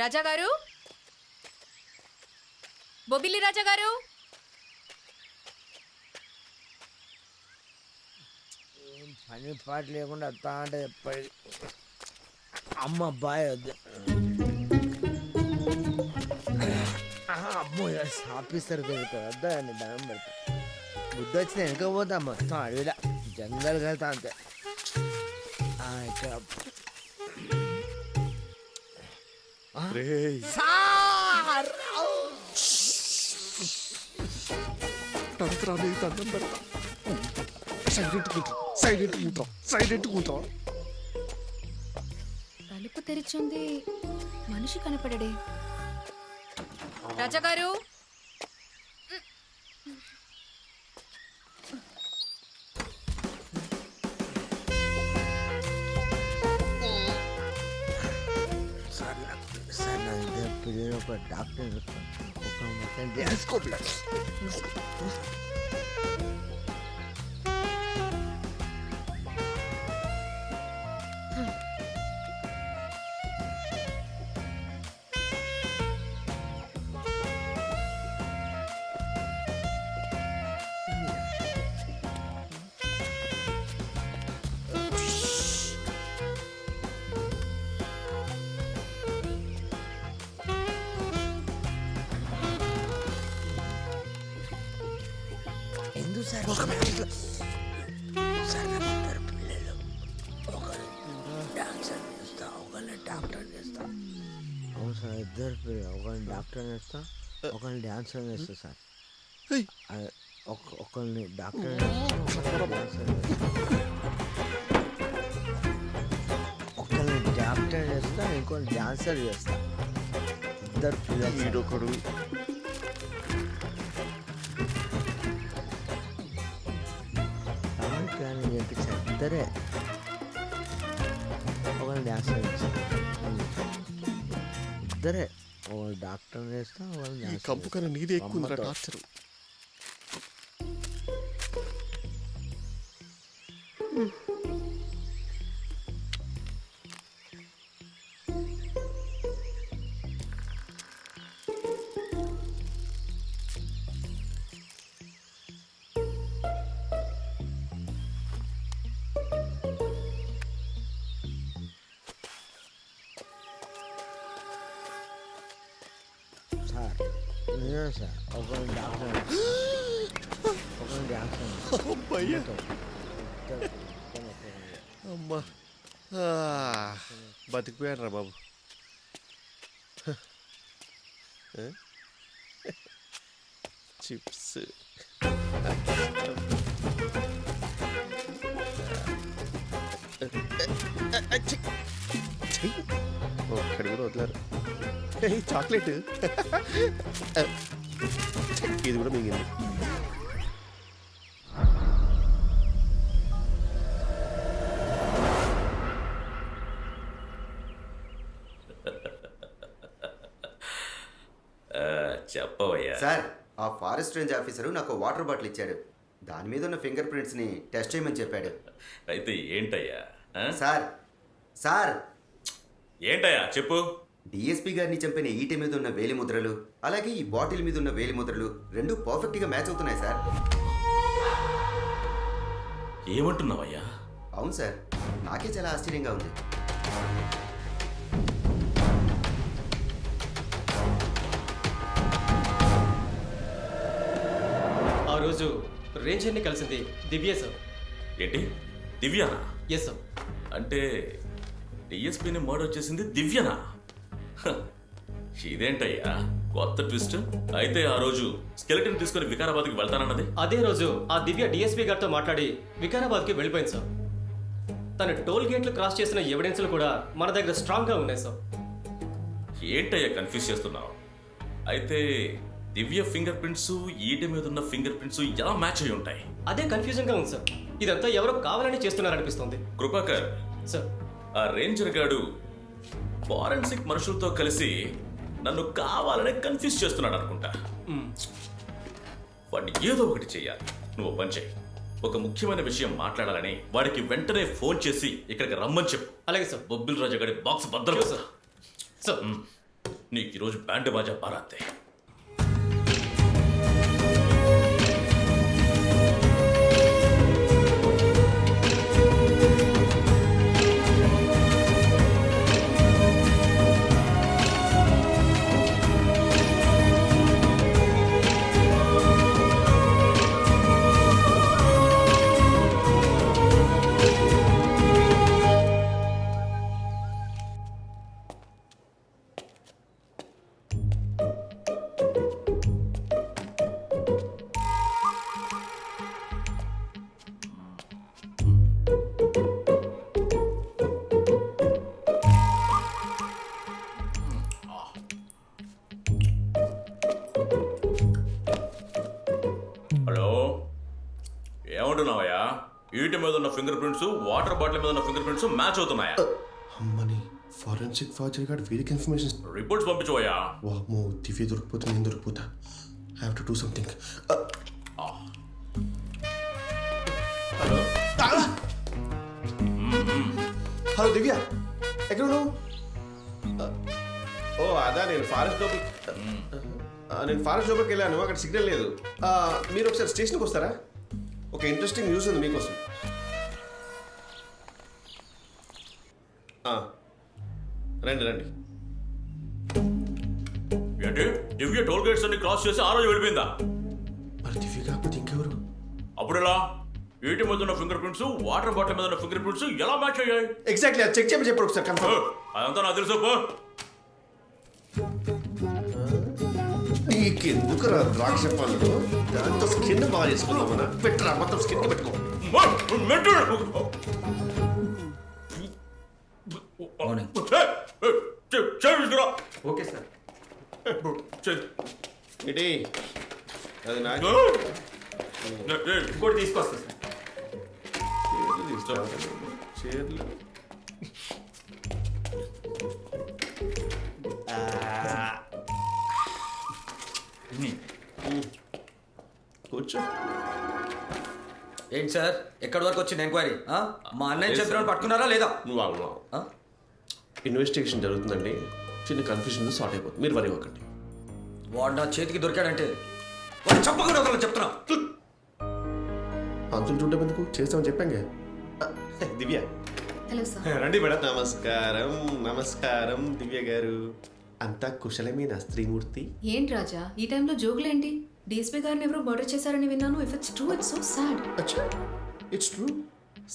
రాజా గారు, బొబిలి రాజా గారు. పని పాట లేకుండా వస్తా అంటే ఎప్పటి అమ్మ బాయ్ వద్దు. అమ్మో ఆఫీసర్ దొరుకుతుంది వద్దా అని దండం పెడతా. బుద్ధి వచ్చిన వెనక పోతా మొత్తం అడవిలా జంగల్ వెళ్తా అంతే. ఇక్కడ దండం పెడతా. సైలెంట్ కూతా. తలుపు తెరిచుంది, మనిషి కనపడడే. రాజా గారు, సార్ నా ఇద్దరు పిల్లలు ఒక డాక్టర్ ఒక మొత్తం డ్యాన్స్కోప్లో ఎందుకు సార్ సార్ నా ఇద్దరు పిల్లలు ఒకరు డాన్సర్ చేస్తా ఒకరిని డాక్టర్ చేస్తా. అవును సార్ ఇద్దరు పిల్లలు ఒకరిని డాక్టర్ చేస్తా ఒకరిని డాన్సర్ చేస్తా సార్. ఒకరిని డాక్టర్ ఒకరిని డాక్టర్ చేస్తా ఇంకొకరిని డాన్సర్ చేస్తా. ఇద్దరు పిల్లలు ప్లానింగ్ చేయించారు ఇద్దరే. ఒకరిని డాన్సర్ చేస్తా ఇద్దరే ఒకరు డాక్టర్ చేస్తా ఒకరిని కంపు కన్నా నీదే ఎక్కువ టార్చర్. సార్ నిజం సార్ ఒకరిని డాక్టర్ ఒకరిని డాన్సర్ అమ్మా బతికిపోయాడు రా బాబు. చిప్స్ ఒక్కడి కూడా వదిలేరు. చాక్లెట్ ఇది కూడా మిగిలింది. చెప్పవయ్యా. సార్ ఆ ఫారెస్ట్ రేంజ్ ఆఫీసరు నాకు వాటర్ బాటిల్ ఇచ్చాడు. దాని మీద ఉన్న ఫింగర్ ప్రింట్స్ని టెస్ట్ చేయమని చెప్పాడు. అయితే ఏంటయ్యా? సార్ సార్ ఏంటయ్యా చెప్పు. డిఎస్పీ గారిని చంపిన ఈట మీద ఉన్న వేలి ముద్రలు అలాగే ఈ బాటిల్ మీద ఉన్న వేలి ముద్రలు రెండు పర్ఫెక్ట్గా మ్యాచ్ అవుతున్నాయి సార్. ఏమంటున్నావయ్యా? అవును సార్, నాకే చాలా ఆశ్చర్యంగా ఉంది. ఆ రోజు రేంజర్ని కలిసింది దివ్య సార్. ఏంటి దివ్యనా? Yes sir. అంటే డిఎస్పీని మర్డర్ చేసింది దివ్యనా? ఇదేంటయ్యా కొత్త ట్విస్ట్. అయితే ఆ రోజు స్కెలిటన్ తీసుకుని వికారాబాద్కి వెళ్తానన్నది? అదే రోజు ఆ దివ్య డిఎస్పీ గారితో మాట్లాడి వికారాబాద్కి వెళ్ళిపోయింది సార్. తన టోల్ గేట్లు క్రాస్ చేసిన ఎవిడెన్స్లు కూడా మన దగ్గర స్ట్రాంగ్గా ఉన్నాయి సార్. ఏంటయ్యా కన్ఫ్యూజ్ చేస్తున్నావు? అయితే దివ్య ఫింగర్ ప్రింట్స్ ఈట మీద ఉన్న ఫింగర్ ప్రింట్స్ ఎలా మ్యాచ్ అయి ఉంటాయి? అదే కన్ఫ్యూజన్గా ఉంది సార్. ఇదంతా ఎవరో కావాలని చేస్తున్నారనిపిస్తుంది. కృపాకర్ సార్, ఆ రేంజర్ గాడు ఫారెన్సిక్ మనుషులతో కలిసి నన్ను కావాలనే కన్ఫ్యూజ్ చేస్తున్నాడు అనుకుంటా. వాడిని ఏదో ఒకటి చెయ్యాలి. నువ్వు పని చేయి. ఒక ముఖ్యమైన విషయం మాట్లాడాలని వాడికి వెంటనే ఫోన్ చేసి ఇక్కడికి రమ్మని చెప్పు. అలాగే సార్. బొబ్బిల్ రాజా గారి బాక్స్ భద్రం సార్. సార్ నీకు ఈరోజు బ్యాండ్ బాజా పారాతే. హలో, ఏమంటున్నావయ్యా? ఈటి మీద ఉన్న ఫింగర్ ప్రింట్స్ వాటర్ బాటిల్ మీద ఉన్న ఫింగర్ ప్రింట్స్ మ్యాచ్ అవుతున్నాయా? అమ్మని ఫారెన్సిక్ ఫార్జరీ గారు వీరికి ఇన్ఫర్మేషన్. రిపోర్ట్స్ పంపించవయ్యా. వామ్మో, దివ్య దొరికిపోతే నేను దొరికిపోతా. I have to do something. Hello hello Divya, ఎక్కడ ఉన్నావు? ఓ అదా, నేను ఫారెస్ట్ లోపలికి వెళ్ళాను. అక్కడ సిగ్నల్ లేదు. మీరు ఒకసారి స్టేషన్కి వస్తారా? ఒక ఇంట్రెస్టింగ్ న్యూస్ ఉంది మీకోసం. రండి రండి. ఏంటి, దివ్య టోల్ గేట్స్ అన్ని క్రాస్ చేసి ఆ రోజు వెళ్ళిపోయిందా? మరి దివ్య కాకపోతే ఇంకెవరు? అప్పుడెలా? ఈటి మీద ఉన్న ఫింగర్ ప్రింట్స్ వాటర్ బాటిల్ మీద ఉన్న ఫింగర్ ప్రింట్స్ ఎలా మ్యాచ్ అయ్యాయి? ఎగ్జాక్ట్లీ, అది చెక్ చేయమని చెప్పారు ఒకసారి కన్ఫర్మ్. అదంతా నాకు తెలుసు. నీకెందుకు రా ద్రాక్ష పళ్ళు? దాంతో స్కిన్ బాగా చేసుకున్నామన్నా. పెట్టరా, మొత్తం స్కిన్ పెట్టుకో. Okay sir. ఏంటి అది నాకు ఇంకోటి తీసుకొస్తా సార్. చీరలు కూర్చో. ఏంటి సార్, ఎక్కడి వరకు వచ్చింది ఎంక్వైరీ? మా అన్నయ్య చెప్పిన పట్టుకున్నారా లేదా? నువ్వు ఆగు. ఇన్వెస్టిగేషన్ జరుగుతుందండి. చిన్న కన్ఫ్యూజన్ సార్ట్ అయిపోతుంది, మీరు వరి అవ్వకండి. వాడు నా చేతికి దొరికాడంటే వాడు చెప్పకుండా ఒకళ్ళు చెప్తున్నా. అంతులు చూడడం ఎందుకు, చేస్తామని చెప్పాంగా. దివ్య హలో సార్. రండి మేడం. నమస్కారం. నమస్కారం దివ్య గారు. అంతా కుశలమేనా స్త్రీమూర్తి? ఏంటి రాజా ఈ టైంలో జోకులేంటి? డిఎస్పీ గారిని ఎవరో మర్డర్ చేశారని విన్నాను. If it's true it's so sad. అచ్చా, ఇట్స్ ట్రూ.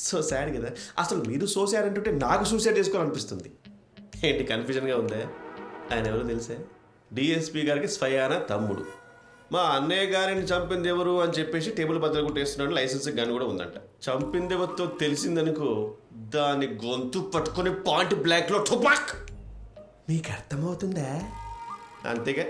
సో సాడ్ కదా. అసలు మీరు సో సాడ్ అంటుంటే నాకు సూసైడ్ చేసుకోవాలనిపిస్తుంది. ఏంటి కన్ఫ్యూజన్గా ఉందా? ఆయన ఎవరో తెలుసా? డిఎస్పీ గారికి స్వయానా తమ్ముడు. మా అన్నయ్య గారిని చంపింది ఎవరు అని చెప్పేసి టేబుల్ బద్దలు కొట్టేస్తున్నాడు. లైసెన్స్ గన్ కూడా ఉందంట. చంపింది ఎవరితో తెలిసిందనుకో, దాని గొంతు పట్టుకొని పాయింట్ బ్లాక్లో టుపాక్. మీకు అర్థమవుతుందా? అంతేగా.